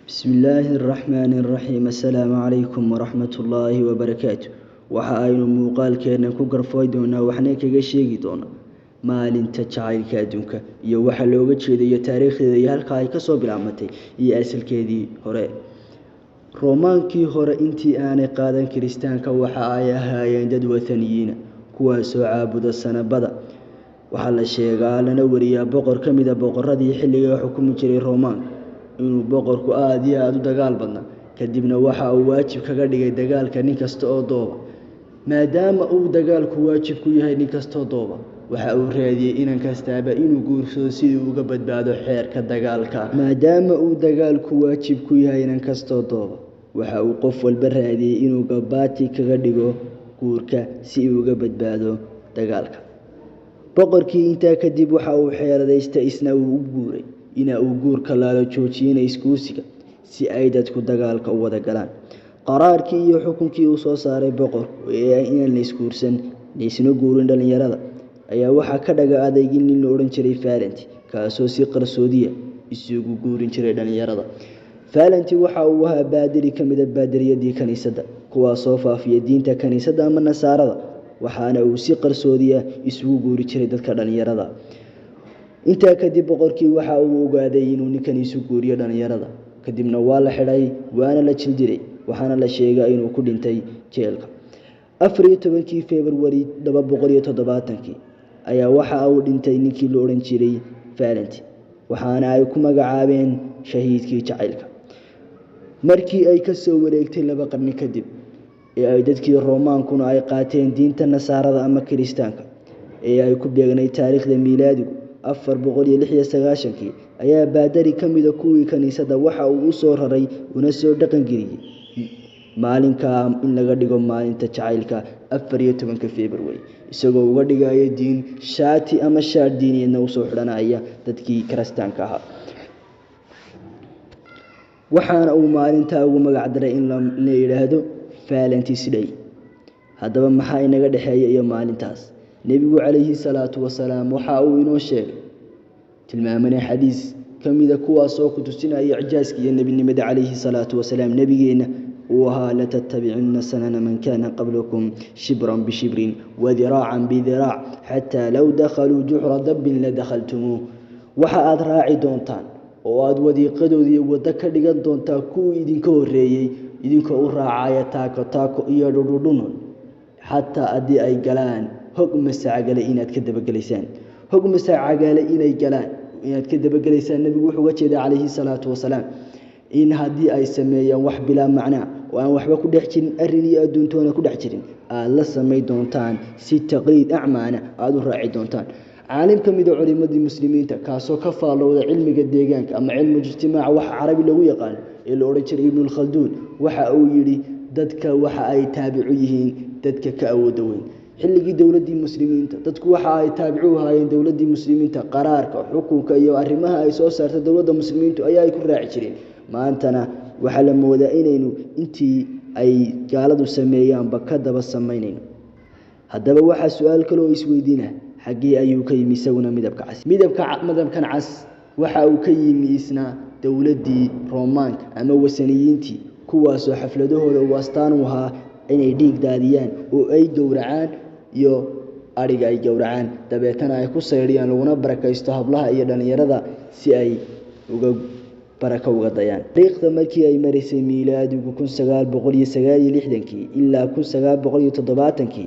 بسم الله الرحمن الرحيم السلام عليكم ورحمة الله وبركاته وحاين موقال كيرنا كوكر فايدونا وحنا كيغا شيغي دونا maalinta jacaylka adduunka iyo waxa looga jeeday taariikhdeeda iyo halka ay ka soo bilaabmatay iyo asalkeedii hore roomaankii hore intii aanay qaadan kiristaanka waxa ay ahaayeen dad wathaniyiin kuwaas oo caabuda sanabada waxa la sheegaa lana wariyaa boqor kamid ah boqoradii xilliga xukumi jiray roomaanka inuu boqorku aad iyo aad u dagaal badnaa kadibna waxa uu waajib kaga dhigay dagaalka nin kasta oo dooba maadaama uu dagaalku waajib ku yahay nin kasta oo dooba waxa uu raadiyay inan kastaaba inuu guursado sidii uga badbaado xeerka dagaalka maadaama uu dagaalku waajib ku yahay inan kasta oo dooba waxa uu qof walba raadiyay inuu gabaati kaga dhigo guurka si uu uga badbaado dagaalka boqorkii intaa kadib waxa uu xeeladaystay isna uu guuray uu guurka laalo joojiyay iskuusiga si ay dadku dagaalka u wada galaan qaraarkii iyo xukunkii uu soo saaray boqor ee in la iskuursan isna guurin dhalinyarada ayaa waxa ka dhaga adeegin nin la oran jiray Valenti kaasoo si qarsoodiya isugu guurin jiray dhalinyarada Valenti waxa uu ahaa baadiri kamid ah baadiriyadii kaniisadda kuwaas oo faafiyay diinta kaniisadda ama nasaarada waxaana uu si qarsoodiya isugu guuri jiray dadka dhalinyarada intaa kadib boqorkii waxa uu ogaaday inuu ninkan isu guuriyo dhalinyarada kadibna waa la xidhay waana la jildiray waxaana la sheegay inuu ku dhintay jeelka 14 February 270 ayaa waxa uu dhintay ninkii la oran jiray Valenti waxaana ay ku magacaabeen shahiidkii jacaylka markii ay ka soo wareegtay 2 qarni kadib ee ay dadkii Roomaankuna ay qaateen diinta nasaarada ama kiristaanka ee ay ku beegnay taariikhda miilaadigu 496 ayaa baadari kamid ah kuwii kaniisadda waxa uu soo raray una soo dhaqan geliyay maalinka in laga dhigo maalinta jacaylka 14 February isagoo uga dhigaya diin shaati ama shaar diineedna u soo xidhanaya dadkii kiristaanka ahaa waxaana uu maalinta ugu magac daray in la yiraahdo Valentine's Day haddaba maxaa inaga dhaxeeya iyo maalintaas nabigu calayhi salaatu wasalaam waxa uu inoo sheegay tilmaamana xadiis kamid ah kuwaas oo ku tusinaya icjaaska iyo nabinimada calayhi salaatu wasalaam nabigeena وها لتتبعن سنن من كان قبلكم شبرا بشبر وذراعا بذراع حتى لو دخلوا جحر دب لدخلتموه وحاد راعي دونتان واد وديقدودي ودka dhigan doonta ku idinka horeeyay idinka u raacaya taako iyo dhudhudhun hatta adii ay galaan hog masaagale inaad ka dabagaleysaan hog masaagale inay galaan inaad ka dabagaleysaan nabigu wuxuu uga jeeday calayhi salaatu wasalaam in hadii ay sameeyaan wax bila macna oo aan waxba ku dhex jirin arin iyo adduuntoona ku dhex jirin aad la sameey doontaan si taqriid acmaana aad u raaci doontaan caalim kamid ah culimadii muslimiinta kaasoo ka faalowda cilmiga deegaanka ama cilmu ijtimaac wax carabi lagu yaqaan ee la oran jiray ibn khaldun waxa uu yiri dadka waxa ay taabicu yihiin dadka ka awood weyn xilligii dawladii muslimiinta dadku waxa ay taabicu ahaayeen dawladii muslimiinta qaraarka xukunka iyo arrimaha ay soo saartay dawladda muslimiintu ayaa ay ku raaci jireen maantana waxa la moodaa inaynu intii ay gaaladu sameeyaan ka daba sameynayno haddaba waxa su'aal kale oo isweydiina xagee ayuu ka yimi isaguna midabkan cas waxa uu ka yimi isna dawladii Roomaanka ama wasaniyiintii kuwaas oo xafladahooda u astaan u ahaa inay dhiig daadiyaan oo ay gowracaan iyo ariga ay gowracaan dabeetana ay ku sayriyaan laguna barakaysto hablaha iyo dhalinyarada si ay uga baraka uga dayaan taariikhda markii ay marisay miilaadigu 1969 ilaa 1970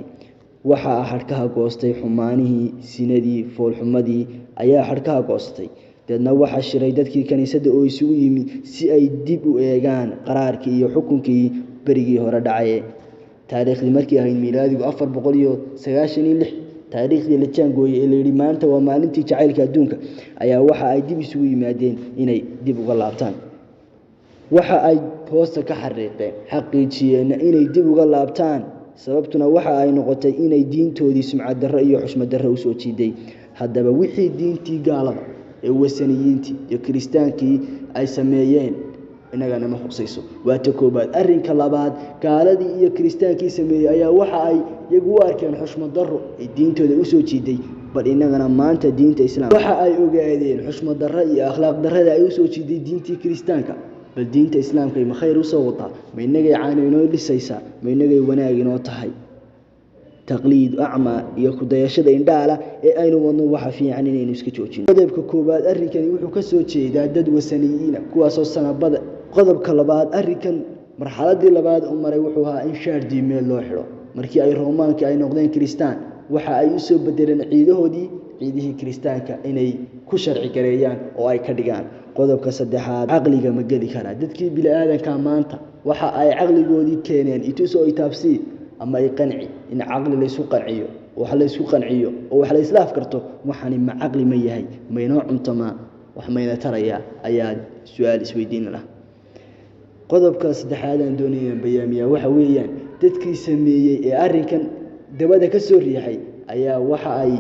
waxa harkaha goostay xumaanihii sinadii foolxumadii ayaa harkaha goostay dadna waxa shiray dadkii kaniisadda oo isugu yimi si ay dib u eegaan qaraarkii iyo xukunkii berigii hore dhacay taariikhdii markii ay miilaadigu 496 taariikhdii la jaangooyay ee leeyahay maanta waa maalintii jacaylka adduunka ayaa waxa ay dib isugu yimaadeen inay dib uga laabtaan waxa ay hoosta ka xariiqeen xaqiijiyeen inay dib uga laabtaan sababtuna waxa ay noqotay inay diintoodii sumcad darro iyo xushmad darro u soo jiiday haddaba wixii diintii gaalada ee wasaniyiintii iyo kiristaankii ay sameeyeen inagana ma xusayso waa ta koobaad arrinka labaad gaaladii iyo kiristaankii sameeyay ayaa waxa ay iyagu u arkeen xushmad darro ee diintooda u soo jiiday bal inagana maanta diinta islaamka waxa ay ogaadeen xushmad darro iyo akhlaaq darrada ay u soo jiiday diintii kiristaanka bal diinta islaamka ma khayr u soo wadaa ma inagay caano inoo dhisaysaa ma inagay wanaag inoo tahay taqliid acma iyo ku dayashada indhaala ee aynu wadno waxa fiican inaynu iska joojino qodobka koobaad arrinkani wuxuu ka soo jeedaa dad wasaniyiin kuwaasoo sanabada qodobka labaad arrinkan marxaladii labaad u maray wuxuu ahaa in shaar diimeed loo xidho markii ay Roomaanka ay noqdeen Kristaan waxa ay u soo bedeleen ciidihii Kristaanka inay ku sharci gareeyaan oo ay ka dhigaan qodobka saddexaad aqliga ma geli kara dadkii bini'aadanka maanta waxa ay aqligoodii keeneen itusoo itaabsi ama ay qanci in aqli la isku qanciyo wax la isku qanciyo oo wax la islaaf karto waxani ma aqli ma yahay ma inoo cuntama wax mayna taraya ayaa su'aal isweydiin lahaa qodobka saddexaad aan doonayay bayaamiya waxa weeyaan dadkii sameeyay ee arrinkan dabada ka soo riixay ayaa waxa ay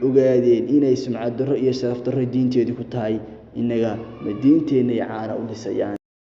ogaadeen inay sumcad darro iyo sharaf darro diinteedu ku tahay inaga ma diinteena caana u dhisayaan